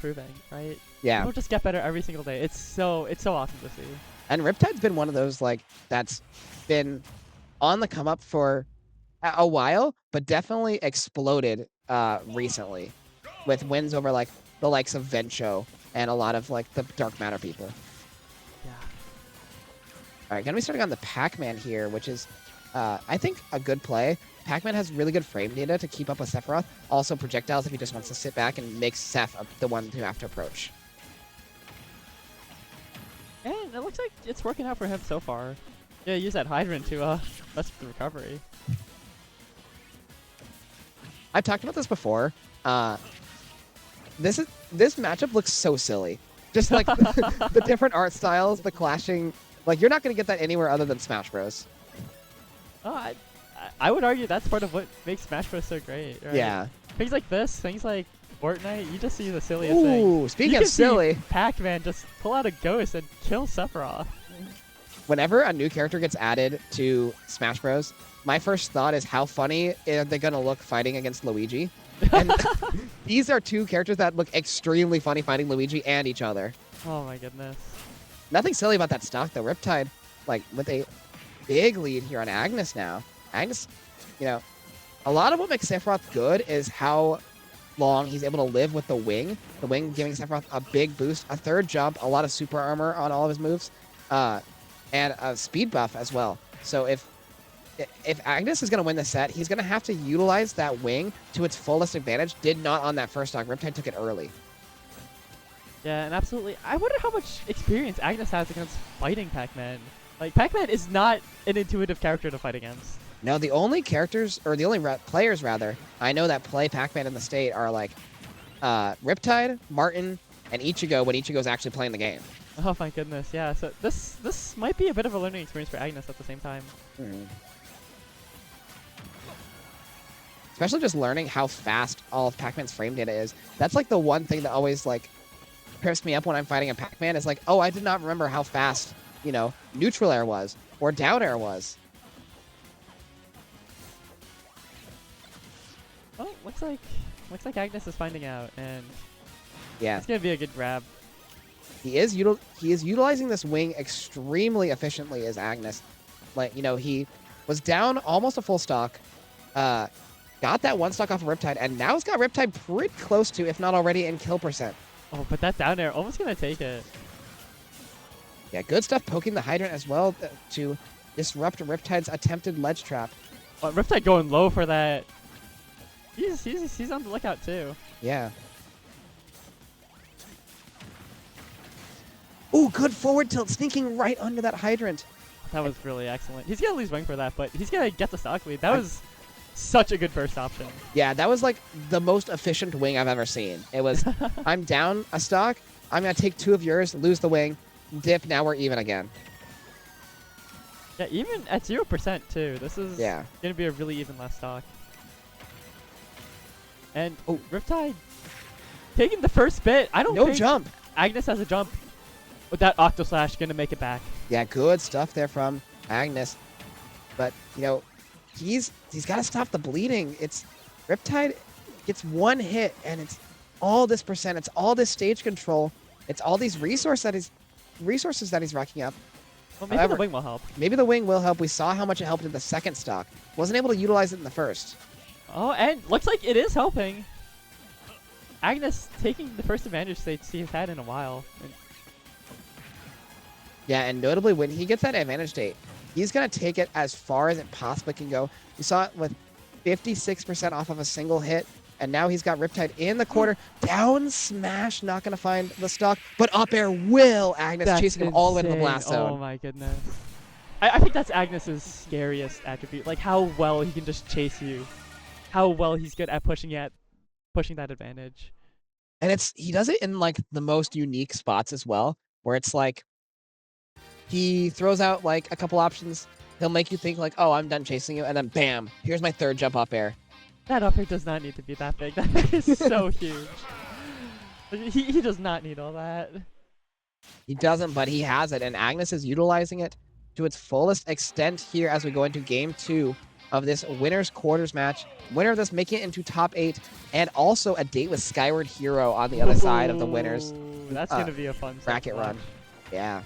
improving, right? Yeah. People just get better every single day. It's so awesome to see. And Riptide's been one of those like that's been on the come up for a while, but definitely exploded recently with wins over like the likes of Vencho and a lot of like the dark matter people. Yeah. All right, gonna be starting on the Pac-Man here, which is I think a good play. Pac-Man has really good frame data to keep up with Sephiroth. Also projectiles if he just wants to sit back and make Seph the one to have to approach. And it looks like it's working out for him so far. Yeah, use that hydrant to mess with the recovery. I've talked about this before. This matchup looks so silly. Just like the different art styles, the clashing. Like you're not gonna get that anywhere other than Smash Bros. Oh, I would argue that's part of what makes Smash Bros so great. Right? Yeah. Things like this, things like Fortnite, you just see the silliest Ooh, thing. speaking of silly, Pac-Man just pull out a ghost and kill Sephiroth. Whenever a new character gets added to Smash Bros, my first thought is how funny are they gonna look fighting against Luigi? And these are two characters that look extremely funny fighting Luigi and each other. Oh my goodness. Nothing silly about that stock though. Riptide, like with a big lead here on Agnes now. Agnes, you know, a lot of what makes Sephiroth good is how long he's able to live with the wing. The wing giving Sephiroth a big boost, a third jump, a lot of super armor on all of his moves, and a speed buff as well. So if Agnes is going to win the set, he's going to have to utilize that wing to its fullest advantage. Did not on that first stock. Riptide took it early. Yeah, and absolutely. I wonder how much experience Agnes has against fighting Pac-Man. Like, Pac-Man is not an intuitive character to fight against. No, the only characters, or the only players rather, I know that play Pac-Man in the state are like Riptide, Martin, and Ichigo when Ichigo's actually playing the game. Oh my goodness, yeah. So this might be a bit of a learning experience for Agnes at the same time. Especially just learning how fast all of Pac-Man's frame data is. That's like the one thing that always like trips me up when I'm fighting a Pac-Man is like, oh, I did not remember how fast, you know, neutral air was or down air was. Oh, looks like Agnes is finding out, and yeah, it's gonna be a good grab. He is utilizing this wing extremely efficiently as Agnes. Like, you know, he was down almost a full stock, got that one stock off of Riptide, and now he's got Riptide pretty close to, if not already, in kill percent. Oh, but that down air almost gonna take it. Yeah, good stuff poking the hydrant as well to disrupt Riptide's attempted ledge trap. Oh, Riptide going low for that. He's on the lookout too. Yeah. Ooh, good forward tilt, sneaking right under that hydrant. That was really excellent. He's gonna lose wing for that, but he's gonna get the stock lead. That was such a good first option. Yeah, that was like the most efficient wing I've ever seen. It was, I'm down a stock, I'm gonna take two of yours, lose the wing, dip, now we're even again. Yeah, even at 0% too. This is gonna be a really even last stock. And Riptide taking the first bit. I don't think jump. Agnes has a jump. With that Octo Slash, gonna make it back. Yeah, good stuff there from Agnes. But, you know, he's got to stop the bleeding. It's Riptide gets one hit, and it's all this percent. It's all this stage control. It's all these resources that he's racking up. Well, maybe the wing will help. Maybe the wing will help. We saw how much it helped in the second stock. Wasn't able to utilize it in the first. Oh, and looks like it is helping. Agnes taking the first advantage she's had in a while. Yeah, and notably, when he gets that advantage state, he's going to take it as far as it possibly can go. We saw it with 56% off of a single hit, and now he's got Riptide in the corner. Down smash, not going to find the stock, but up air will. Agnes chasing him all the way to the blast zone. Oh my goodness. I think that's Agnes's scariest attribute, like how well he can just chase you. How well he's good at pushing that advantage. And he does it in like the most unique spots as well, where it's like, he throws out like a couple options. He'll make you think like, oh, I'm done chasing you. And then bam, here's my third jump up air. That up air does not need to be that big. That is so huge. He does not need all that. He doesn't, but he has it. And Agnes is utilizing it to its fullest extent here as we go into game 2 of this winner's quarters match. Winner of this making it into top 8, and also a date with Skyward Hero on the other side of the winners Ooh, that's gonna be a fun bracket match. run. Yeah.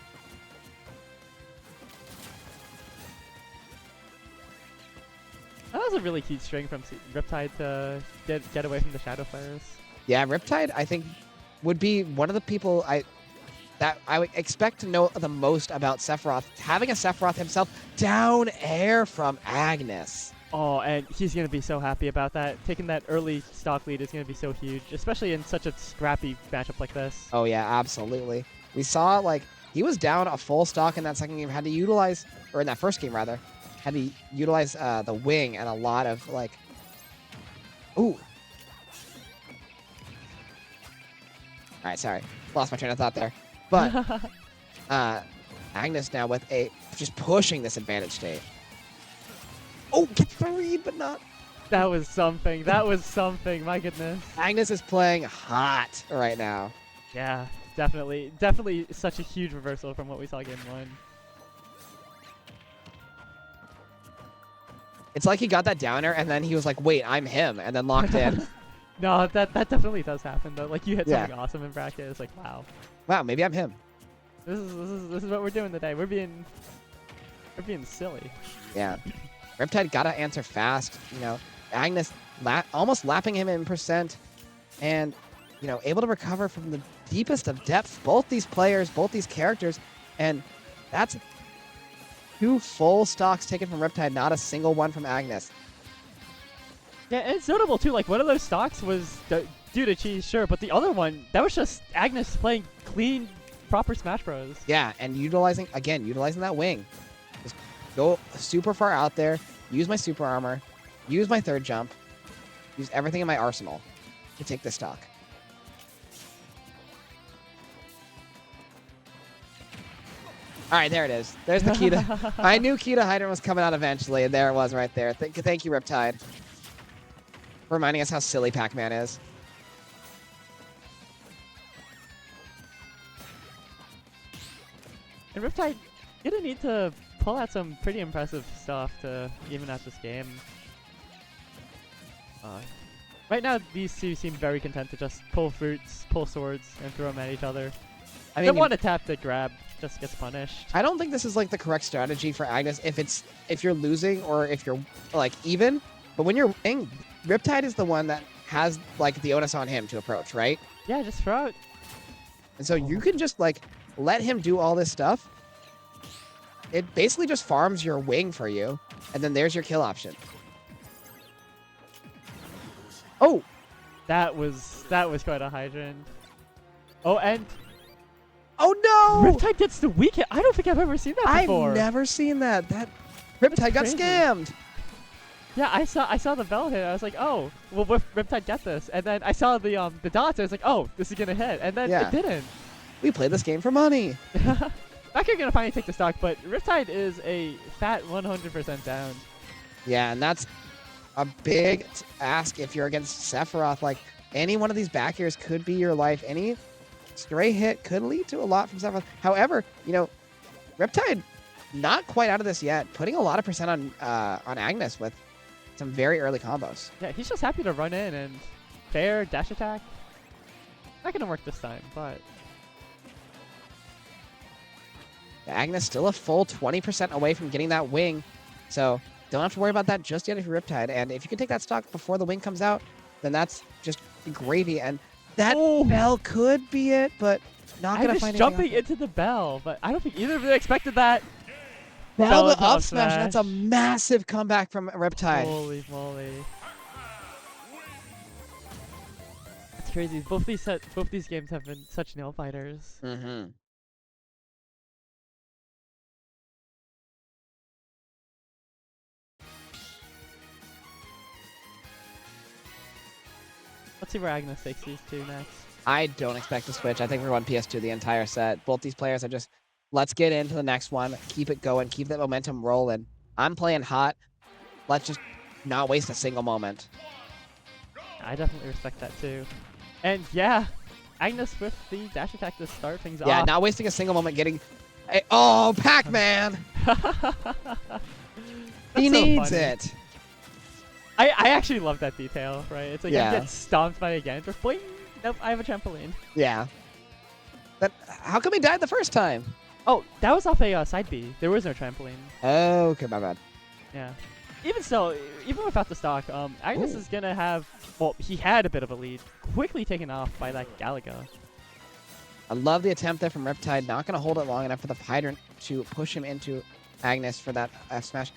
That was a really cute string from Riptide to get away from the Shadow Flares. Yeah, Riptide, I think, would be one of the people that I would expect to know the most about Sephiroth. Having a Sephiroth himself down air from Agnes. Oh, and he's gonna be so happy about that. Taking that early stock lead is gonna be so huge, especially in such a scrappy matchup like this. Oh yeah, absolutely. We saw like he was down a full stock in that second game, had to utilize, or in that first game rather, had to utilize the wing and a lot of like, ooh. All right, sorry, lost my train of thought there. But Agnes now with just pushing this advantage state. Oh, get the read, but not. That was something. That was something. My goodness. Agnes is playing hot right now. Yeah, definitely. Definitely such a huge reversal from what we saw game 1. It's like he got that downer and then he was like, wait, I'm him, and then locked in. No, that definitely does happen though. Like you hit Yeah. something awesome in bracket. It's like, wow. Wow, maybe I'm him. This is what we're doing today. We're being silly. Yeah. Riptide got to answer fast. You know, Agnes almost lapping him in percent, and you know, able to recover from the deepest of depths. Both these players, both these characters, and that's 2 full stocks taken from Riptide, not a single one from Agnes. Yeah, and it's notable too. Like one of those stocks was due to cheese, sure, but the other one that was just Agnes playing clean, proper Smash Bros. Yeah, and utilizing that wing. Just go super far out there, use my super armor, use my third jump, use everything in my arsenal to take this stock. All right, there it is. There's the key to... I knew key to Hydra was coming out eventually, and there it was right there. Thank you, Riptide, for reminding us how silly Pac-Man is. And Riptide gonna need to pull out some pretty impressive stuff to even out this game. Right now, these two seem very content to just pull fruits, pull swords, and throw them at each other. I mean, The one tap that grab just gets punished. I don't think this is like the correct strategy for Agnes if you're losing or if you're like even. But when you're winning, Riptide is the one that has like the onus on him to approach, right? Yeah, just throw it. And so you can just like let him do all this stuff. It basically just farms your wing for you, and then there's your kill option. Oh, That was quite a hydrant. Oh, and oh no! Riptide gets the weak hit. I don't think I've ever seen that before. I've never seen that. That Riptide got crazy. scammed. Yeah, I saw the bell hit. I was like, oh, well, Riptide get this? And then I saw the dots. I was like, oh, this is gonna hit. And then Yeah. it didn't. We played this game for money. Back here gonna finally take the stock, but Riptide is a fat 100% down. Yeah, and that's a big ask if you're against Sephiroth. Like, any one of these back airs could be your life. Any stray hit could lead to a lot from Sephiroth. However, you know, Riptide not quite out of this yet, putting a lot of percent on Agnes with some very early combos. Yeah, he's just happy to run in and fair dash attack. Not gonna work this time, but Agnes still a full 20% away from getting that wing, so don't have to worry about that just yet if you're Riptide. And if you can take that stock before the wing comes out, then that's just gravy. And that bell could be it, but not I'm gonna just find jumping into the bell, but I don't think either of them expected that. Bell Bell to up smash. That's a massive comeback from Riptide. Holy moly! That's crazy. Both these games have been such nail biters. Mm-hmm. Let's see where Agnes takes these two next. I don't expect to switch. I think we're on PS2 the entire set. Both these players are just, let's get into the next one, keep it going, keep that momentum rolling. I'm playing hot. Let's just not waste a single moment. I definitely respect that too. And yeah, Agnes with the dash attack to start things off. Yeah, not wasting a single moment getting... Oh, Pac-Man! He needs it. I actually love that detail, right? It's like Yeah. I get stomped by a Ganondorf. Boing! Nope, I have a trampoline. Yeah. But how come he died the first time? Oh, that was off a side B. There was no trampoline. Oh, okay, my bad. Yeah. Even still, even without the stock, Agnes Ooh. is gonna have. Well, he had a bit of a lead, quickly taken off by that Galaga. I love the attempt there from Riptide. Not going to hold it long enough for the Hydrant to push him into Agnes for that F smash.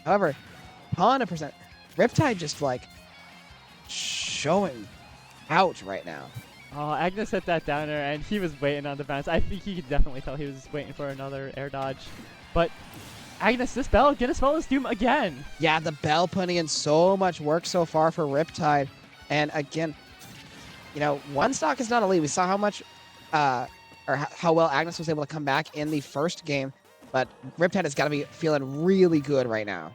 However, 100%. Riptide just like showing out right now. Oh, Agnes hit that downer, and he was waiting on the bounce. I think he could definitely tell he was waiting for another air dodge. But Agnes, this bell, gonna spell his doom again. Yeah, the Bell putting in so much work so far for Riptide. And again, you know, one stock is not a lead. We saw how much, or how well Agnes was able to come back in the first game. But Riptide has got to be feeling really good right now.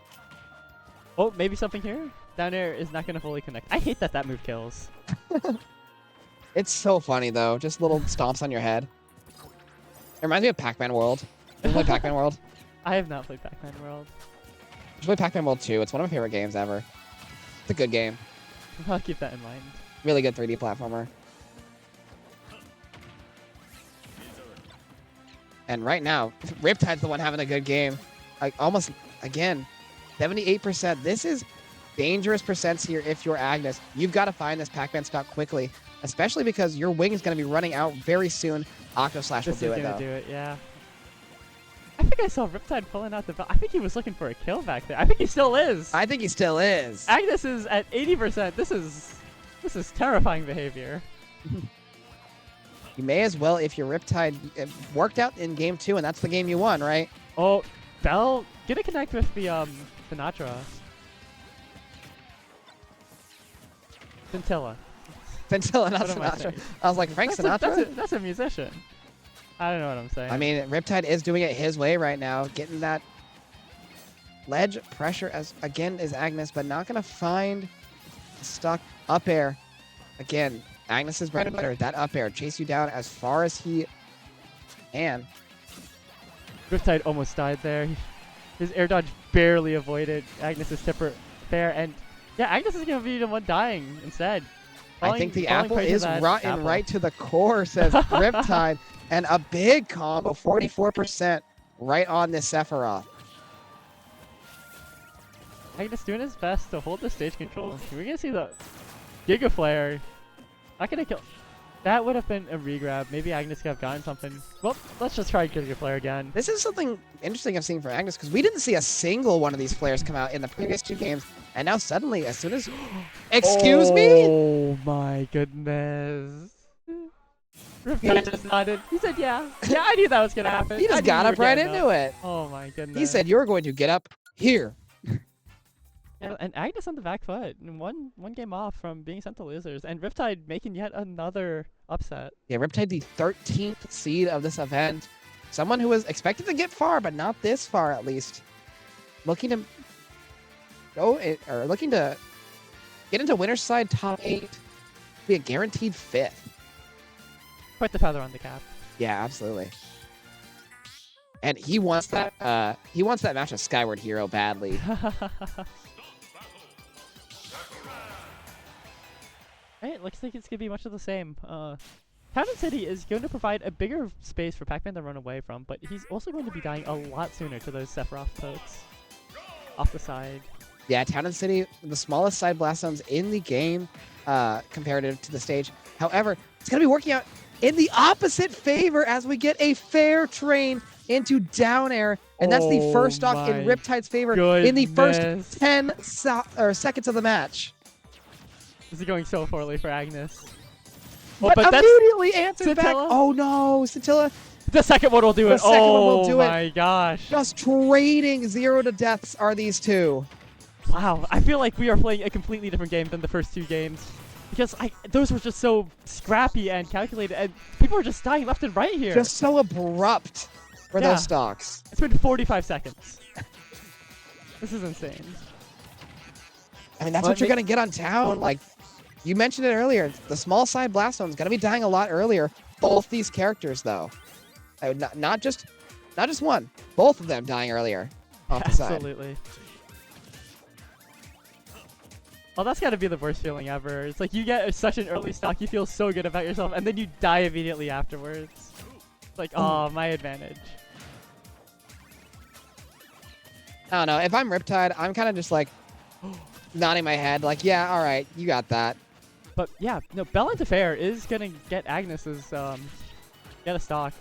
Oh, maybe something here? Down air is not gonna fully connect. I hate that that move kills. It's so funny, though. Just little stomps on your head. It reminds me of Pac-Man World. You play Pac-Man World? I have not played Pac-Man World. You should play Pac-Man World 2. It's one of my favorite games ever. It's a good game. I'll keep that in mind. Really good 3D platformer. And right now, Riptide's the one having a good game. Like almost, again, 78%. This is dangerous percents here if you're Agnes. You've got to find this Pac-Man stock quickly, especially because your wing is going to be running out very soon. Octo Slash will This do is it, gonna though. do it, yeah. I think I saw Riptide pulling out the bell. I think he was looking for a kill back there. I think he still is. I think he still is. Agnes is at 80%. This is terrifying behavior. You may as well, if your Riptide worked out in game 2, and that's the game you won, right? Oh, Bell gonna connect with the Sinatra. Scintilla. Scintilla, not What am I Sinatra. saying? I was like, Frank Sinatra? That's a musician. I don't know what I'm saying. I mean, Riptide is doing it his way right now, getting that ledge pressure as again is Agnes, but not gonna find a stuck up air. Again, Agnes's bread and butter, that up air, chase you down as far as he can. Riptide almost died there. His air dodge barely avoided Agnes's tipper there, and yeah, Agnes is gonna be the one dying instead. I think the Falling apple prey to is that rotten apple. right to the core, says Riptide, and a big combo, 44% right on this Sephiroth. Agnes doing his best to hold the stage control. We're gonna see the Giga Flare. Not gonna kill. That would have been a regrab. Maybe Agnes could have gotten something. Well, let's just try Giga Flare again. This is something interesting I've seen from Agnes, because we didn't see a single one of these flares come out in the previous 2 games, and now suddenly, as soon as... Excuse me? Oh my goodness. Riptide just nodded. He said, yeah. Yeah, I knew that was gonna happen. He just got up right into it. Oh my goodness. He said, you're going to get up here. Yeah, and Agnes on the back foot. And one game off from being sent to losers. And Riptide making yet another upset. Yeah, Riptide, the 13th seed of this event. Someone who was expected to get far, but not this far at least. Looking to looking to get into winner's side top 8. Be a guaranteed 5th. Quite the feather on the cap. Yeah, absolutely. And he wants that match of Skyward Hero badly. Right, looks like it's gonna be much of the same. Town and City is going to provide a bigger space for Pac-Man to run away from, but he's also going to be dying a lot sooner to those Sephiroth pokes off the side. Yeah, Town and City, the smallest side blast zones in the game, comparative to the stage. However, it's gonna be working out in the opposite favor as we get a fair train into down air, and that's the first stock in Riptide's favor in the first 10 seconds of the match. This is going so poorly for Agnes. But immediately answered back. Scintilla? Oh no, Scintilla. The second one will do it. The second one will do it. Oh my gosh. Just trading 0 to deaths are these two. Wow, I feel like we are playing a completely different game than the first 2 games. Because those were just so scrappy and calculated, and people are just dying left and right here. Just so abrupt for those stocks. It's been 45 seconds. This is insane. I mean, that's what you're going to get on Town. Like, you mentioned it earlier. The small side blast zone is going to be dying a lot earlier. Both these characters, though. Not just one. Both of them dying earlier off the side. Absolutely. Oh, that's gotta be the worst feeling ever. It's like you get such an early stock, you feel so good about yourself, and then you die immediately afterwards. It's like, oh, my advantage. I don't know. If I'm Riptide, I'm kind of just like nodding my head, like, yeah, all right, you got that. But yeah, no, Bell into Fair is gonna get Agnes's get a stock.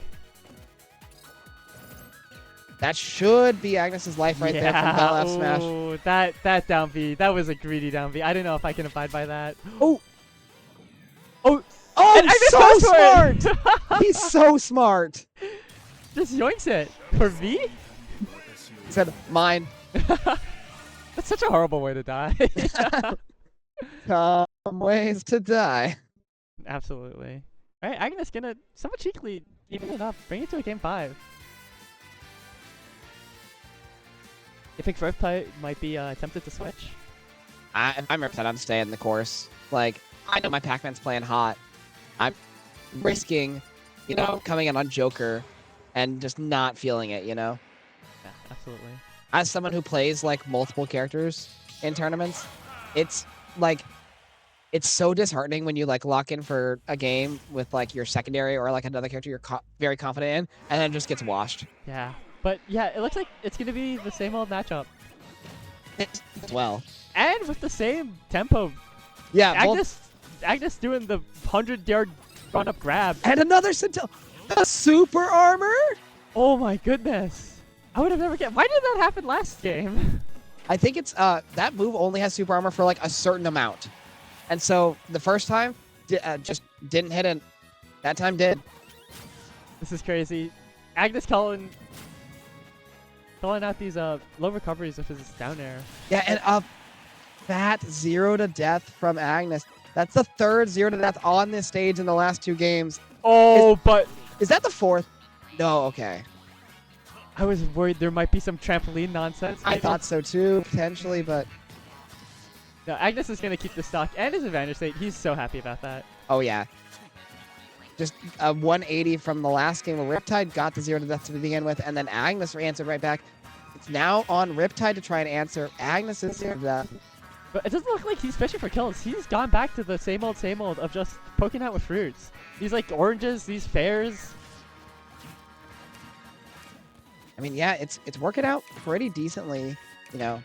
That should be Agnes's life right there from Bell F smash. Ooh, that down B, that was a greedy down B. I don't know if I can abide by that. Oh, Oh, oh, so smart! He's so smart. Just yoinks it for V. He said, mine. That's such a horrible way to die. Some ways to die. Absolutely. All right, Agnes gonna somewhat cheekily even it up, bring it to a game 5. You think Riptide might be tempted to switch? If I'm Riptide, I'm staying the course. Like, I know my Pac-Man's playing hot. I'm risking, you know, coming in on Joker and just not feeling it, you know? Yeah, absolutely. As someone who plays, like, multiple characters in tournaments, it's, like, it's so disheartening when you, like, lock in for a game with, like, your secondary or, like, another character you're very confident in, and then it just gets washed. Yeah. But yeah, it looks like it's going to be the same old matchup. As well. And with the same tempo. Yeah, Agnes doing the 100-yard run-up grab. And another Scintilla. A super armor? Oh my goodness. I would have never guessed. Why did that happen last game? I think it's, that move only has super armor for, like, a certain amount. And so the first time, just didn't hit it. That time did. This is crazy. Agnes calling out these low recoveries with his down air. Yeah, and a fat 0 to death from Agnes. That's the third 0 to death on this stage in the last 2 games. Oh, but is that the 4th? No, okay. I was worried there might be some trampoline nonsense. I thought so too, potentially, but no, Agnes is gonna keep the stock and his advantage state. He's so happy about that. Oh yeah. Just a 180 from the last game where Riptide got the 0 to death to begin with, and then Agnes answered right back. It's now on Riptide to try and answer Agnes's 0 to death. But it doesn't look like he's fishing for kills. He's gone back to the same old of just poking out with fruits. These like oranges, these fairs. I mean, yeah, it's working out pretty decently, you know,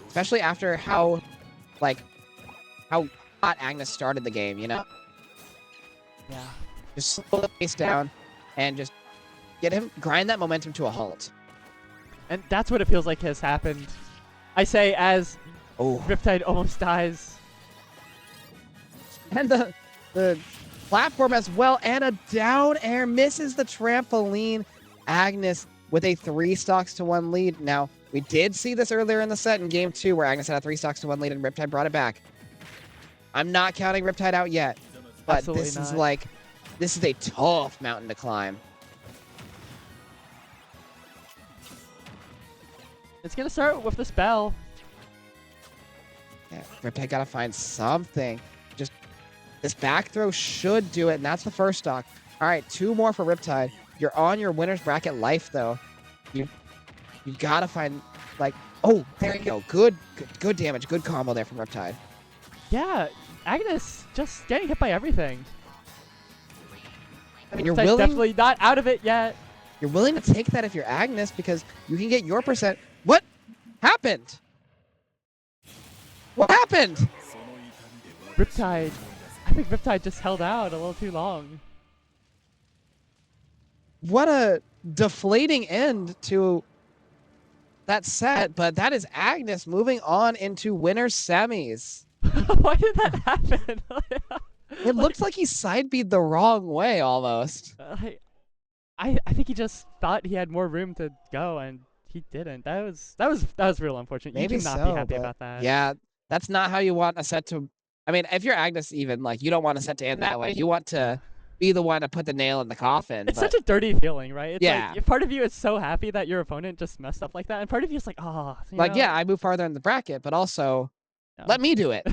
especially after how hot Agnes started the game, you know. Yeah. Just slow the pace down and just grind that momentum to a halt. And that's what it feels like has happened. I say as Riptide almost dies. And the platform as well, and a down air misses the trampoline. Agnes with a 3 stocks to 1 lead. Now, we did see this earlier in the set in game 2 where Agnes had a 3 stocks to 1 lead and Riptide brought it back. I'm not counting Riptide out yet, but Absolutely not. This is a tough mountain to climb. It's gonna start with the spell. Yeah, Riptide gotta find something. Just this back throw should do it, and that's the first stock. All right, 2 more for Riptide. You're on your winner's bracket life though. You gotta find oh, there you go. Good damage, good combo there from Riptide. Yeah, Agnes just getting hit by everything. I mean, you're Riptide's willing. definitely not out of it yet. You're willing to take that if you're Agnes because you can get your percent. What happened? What happened? Riptide. I think Riptide just held out a little too long. What a deflating end to that set, but that is Agnes moving on into winner's semis. Why did that happen? It looks like he side B'd the wrong way almost. I think he just thought he had more room to go and he didn't. That was real unfortunate. Maybe you cannot so, be happy but about that. Yeah, that's not how you want a set to. I mean, if you're Agnes, even you don't want a set to end that way. You want to be the one to put the nail in the coffin. It's such a dirty feeling, right? It's Yeah. like, part of you is so happy that your opponent just messed up like that, and part of you is like, oh. Yeah, I move farther in the bracket, but also let me do it.